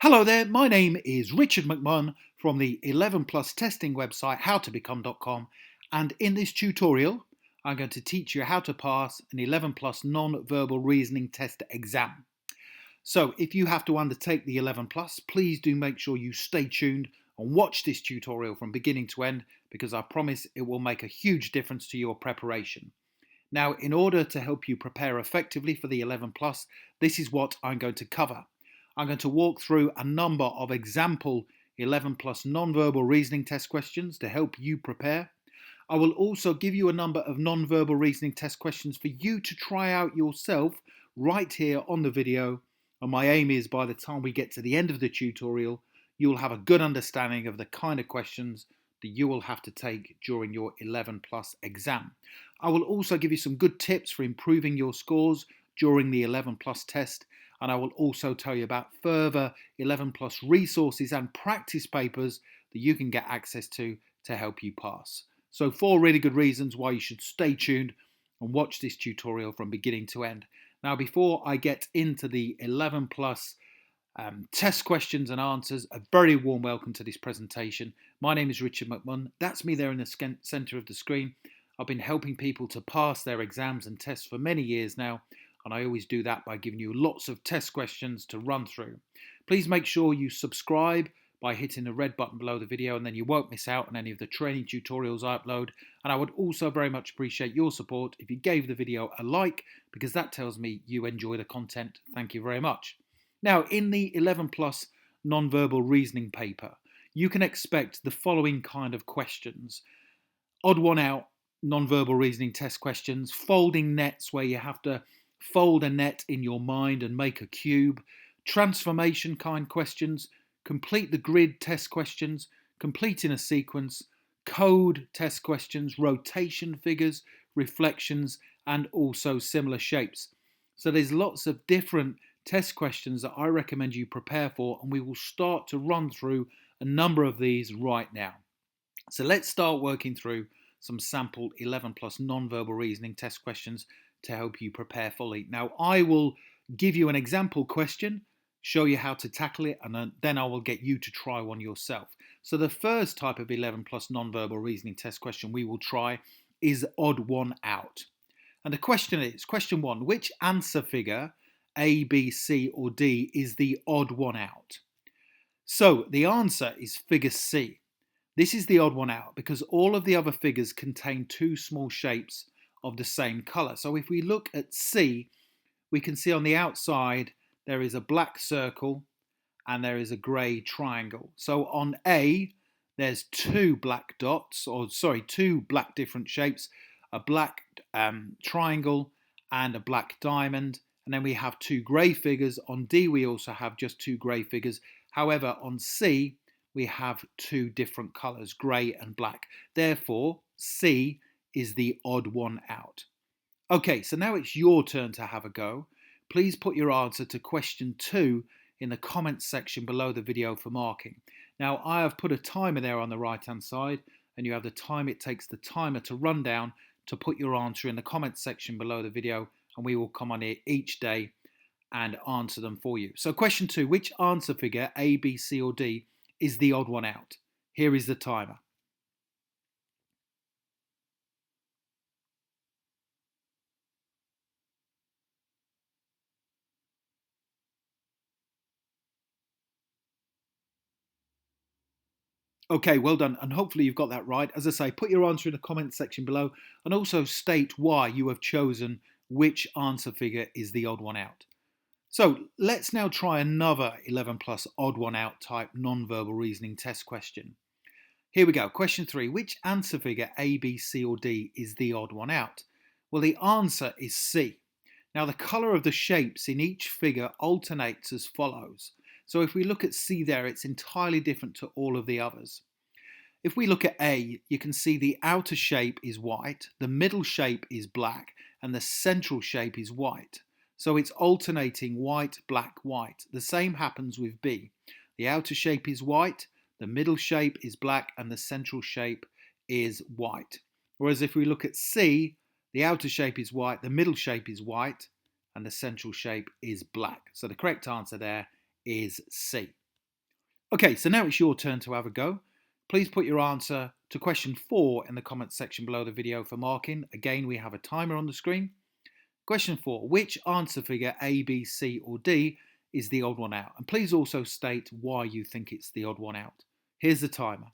Hello there, my name is Richard McMunn from the 11 Plus testing website howtobecome.com, and in this tutorial I'm going to teach you how to pass an 11 Plus non-verbal reasoning test exam. So if you have to undertake the 11 Plus, please do make sure you stay tuned and watch this tutorial from beginning to end, because I promise it will make a huge difference to your preparation. Now, in order to help you prepare effectively for the 11 Plus, this is what I'm going to cover. I'm going to walk through a number of example 11 Plus non-verbal reasoning test questions to help you prepare. I will also give you a number of non-verbal reasoning test questions for you to try out yourself right here on the video. And my aim is by the time we get to the end of the tutorial, you'll have a good understanding of the kind of questions that you will have to take during your 11 Plus exam. I will also give you some good tips for improving your scores during the 11 Plus test, and I will also tell you about further 11 Plus resources and practice papers that you can get access to help you pass. So 4 really good reasons why you should stay tuned and watch this tutorial from beginning to end. Now, before I get into the 11 Plus test questions and answers, a very warm welcome to this presentation. My name is Richard McMunn. That's me there in the centre of the screen. I've been helping people to pass their exams and tests for many years now, and I always do that by giving you lots of test questions to run through. Please make sure you subscribe by hitting the red button below the video, and then you won't miss out on any of the training tutorials I upload. And I would also very much appreciate your support if you gave the video a like, because that tells me you enjoy the content. Thank you very much. Now, in the 11 Plus non-verbal reasoning paper, you can expect the following kind of questions. Odd one out non-verbal reasoning test questions, folding nets where you have to fold a net in your mind and make a cube, transformation kind questions, complete the grid test questions, complete in a sequence, code test questions, rotation figures, reflections, and also similar shapes. So there's lots of different test questions that I recommend you prepare for, and we will start to run through a number of these right now. So let's start working through some sample 11 Plus non-verbal reasoning test questions to help you prepare fully. Now, I will give you an example question, show you how to tackle it, and then I will get you to try one yourself. So the first type of 11 Plus non-verbal reasoning test question we will try is odd one out. And the question is, question 1, which answer figure, A, B, C, or D, is the odd one out? So the answer is figure C. This is the odd one out because all of the other figures contain 2 small shapes of the same colour. So if we look at C, we can see on the outside there is a black circle and there is a grey triangle. So on A, there's 2 black dots, 2 black different shapes, a black triangle and a black diamond. And then we have 2 grey figures. On D, we also have just 2 grey figures. However, on C, we have 2 different colours, grey and black. Therefore, C is the odd one out. Okay, so now it's your turn to have a go. Please put your answer to question 2 in the comments section below the video for marking. Now, I have put a timer there on the right-hand side, and you have the time it takes the timer to run down to put your answer in the comments section below the video, and we will come on here each day and answer them for you. So question 2, which answer figure, A, B, C, or D, is the odd one out? Here is the timer. Okay, well done, and hopefully you've got that right. As I say, put your answer in the comments section below, and also state why you have chosen which answer figure is the odd one out. So let's now try another 11 Plus odd one out type non-verbal reasoning test question. Here we go. Question 3. Which answer figure, A, B, C, or D, is the odd one out? Well, the answer is C. Now, the colour of the shapes in each figure alternates as follows. So if we look at C there, it's entirely different to all of the others. If we look at A, you can see the outer shape is white, the middle shape is black, and the central shape is white. So it's alternating white, black, white. The same happens with B. The outer shape is white, the middle shape is black, and the central shape is white. Whereas if we look at C, the outer shape is white, the middle shape is white, and the central shape is black. So the correct answer there is C. Okay, so now it's your turn to have a go. Please put your answer to question 4 in the comments section below the video for marking. Again, we have a timer on the screen. Question 4. Which answer figure A, B, C or D is the odd one out? And please also state why you think it's the odd one out. Here's the timer.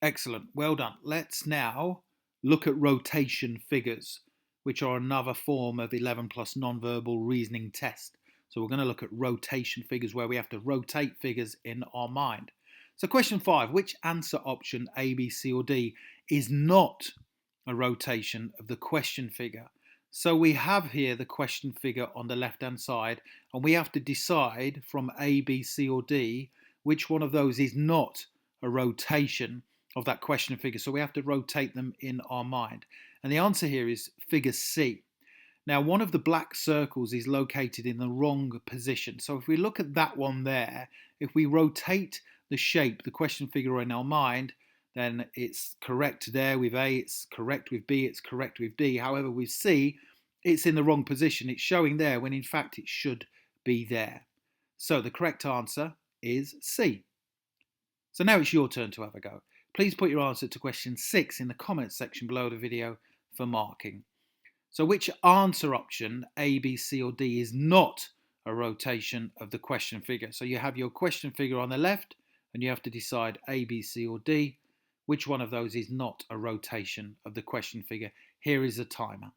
Excellent, well done. Let's now look at rotation figures, which are another form of 11 plus non-verbal reasoning test. So we're going to look at rotation figures where we have to rotate figures in our mind. So question 5, which answer option A, B, C or D is not a rotation of the question figure? So we have here the question figure on the left hand side and we have to decide from A, B, C or D which one of those is not a rotation of that question figure. So we have to rotate them in our mind. And the answer here is figure C. Now, one of the black circles is located in the wrong position. So if we look at that one there, if we rotate the shape, the question figure in our mind, then it's correct there with A, it's correct with B, it's correct with D. However, with C, it's in the wrong position. It's showing there when in fact it should be there. So the correct answer is C. So now it's your turn to have a go. Please put your answer to question 6 in the comments section below the video for marking. So which answer option, A, B, C or D, is not a rotation of the question figure? So you have your question figure on the left and you have to decide A, B, C or D. Which one of those is not a rotation of the question figure? Here is a timer.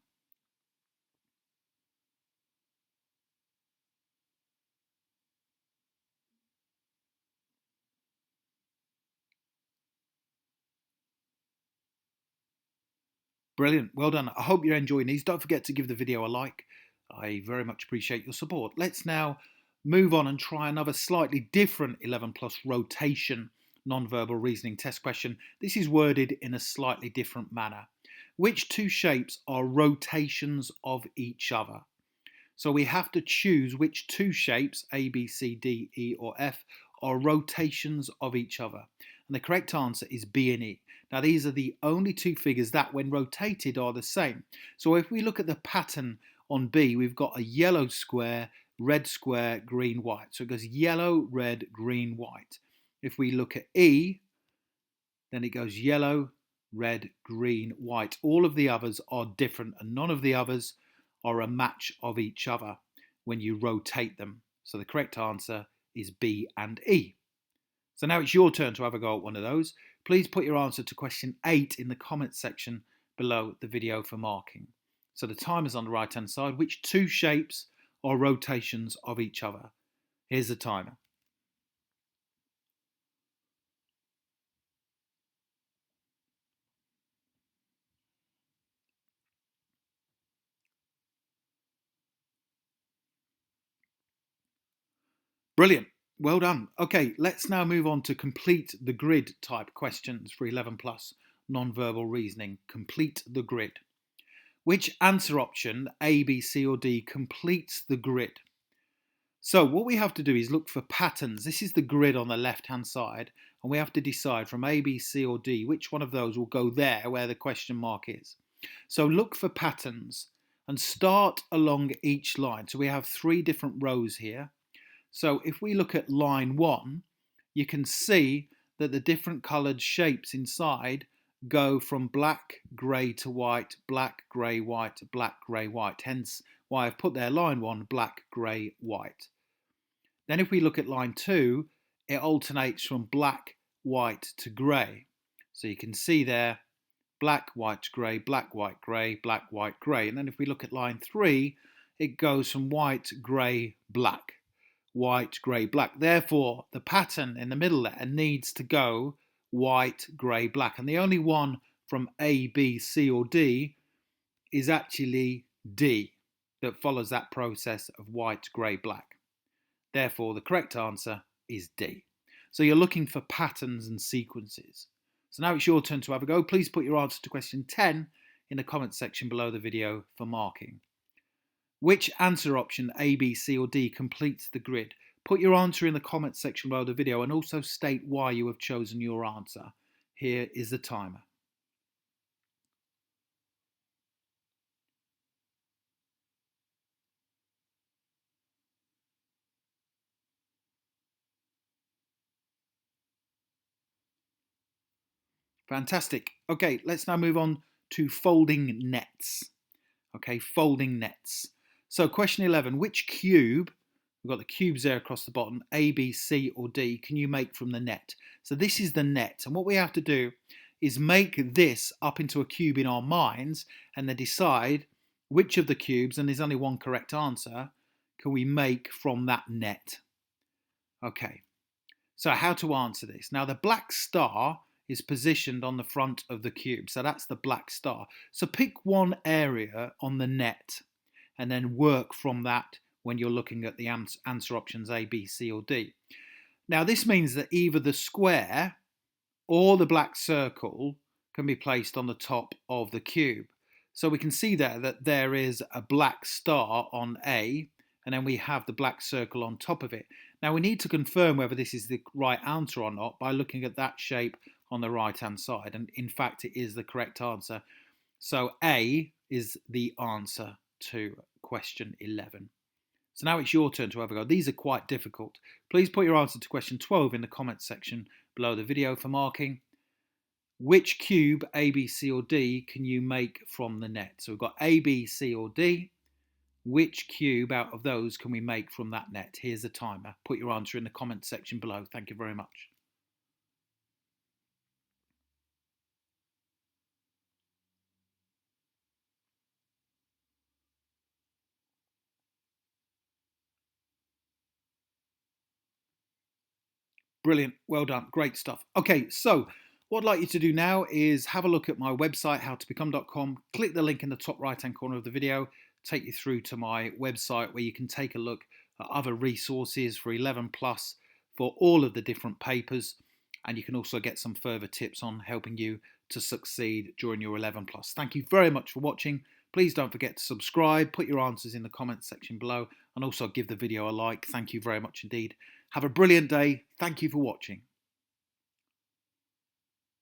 Brilliant, well done. I hope you're enjoying these. Don't forget to give the video a like. I very much appreciate your support. Let's now move on and try another slightly different 11 plus rotation non-verbal reasoning test question. This is worded in a slightly different manner. Which two shapes are rotations of each other? So we have to choose which two shapes, A, B, C, D, E or F, are rotations of each other. And the correct answer is B and E. Now these are the only two figures that when rotated are the same. So if we look at the pattern on B, we've got a yellow square, red square, green, white. So it goes yellow, red, green, white. If we look at E, then it goes yellow, red, green, white. All of the others are different and none of the others are a match of each other when you rotate them. So the correct answer is B and E. So now it's your turn to have a go at one of those. Please put your answer to question 8 in the comments section below the video for marking. So the timer's on the right hand side. Which two shapes are rotations of each other? Here's the timer. Brilliant. Well done. Okay, let's now move on to complete the grid type questions for 11 plus non-verbal reasoning. Complete the grid. Which answer option, A, B, C or D, completes the grid? So what we have to do is look for patterns. This is the grid on the left hand side and we have to decide from A, B, C or D which one of those will go there where the question mark is. So look for patterns and start along each line. So we have 3 different rows here. So if we look at line 1, you can see that the different coloured shapes inside go from black, grey to white, black, grey, white, black, grey, white. Hence why I've put there line 1, black, grey, white. Then if we look at line 2, it alternates from black, white to grey. So you can see there black, white, grey, black, white, grey, black, white, grey. And then if we look at line 3, it goes from white, grey, black. White, grey, black. Therefore, the pattern in the middle there needs to go white, grey, black. And the only one from A, B, C or D is actually D that follows that process of white, grey, black. Therefore, the correct answer is D. So you're looking for patterns and sequences. So now it's your turn to have a go. Please put your answer to question 10 in the comments section below the video for marking. Which answer option, A, B, C or D, completes the grid? Put your answer in the comments section below the video and also state why you have chosen your answer. Here is the timer. Fantastic. Okay, let's now move on to folding nets. Okay, folding nets. So question 11, which cube, we've got the cubes there across the bottom, A, B, C or D, can you make from the net? So this is the net, and what we have to do is make this up into a cube in our minds and then decide which of the cubes, and there's only one correct answer, can we make from that net. Okay, so how to answer this? Now the black star is positioned on the front of the cube, so that's the black star. So pick one area on the net and then work from that when you're looking at the answer options A, B, C or D. Now this means that either the square or the black circle can be placed on the top of the cube. So we can see there that there is a black star on A, and then we have the black circle on top of it. Now we need to confirm whether this is the right answer or not by looking at that shape on the right hand side, and in fact it is the correct answer. So A is the answer to question 11. So now it's your turn to have a go. These are quite difficult. Please put your answer to question 12 in the comments section below the video for marking. Which cube, A, B, C or D, can you make from the net? So we've got A, B, C or D. Which cube out of those can we make from that net? Here's the timer. Put your answer in the comments section below. Thank you very much. Brilliant. Well done. Great stuff. Okay, so what I'd like you to do now is have a look at my website, howtobecome.com. Click the link in the top right-hand corner of the video, take you through to my website where you can take a look at other resources for 11 plus for all of the different papers. And you can also get some further tips on helping you to succeed during your 11 plus. Thank you very much for watching. Please don't forget to subscribe, put your answers in the comments section below, and also give the video a like. Thank you very much indeed. Have a brilliant day. Thank you for watching.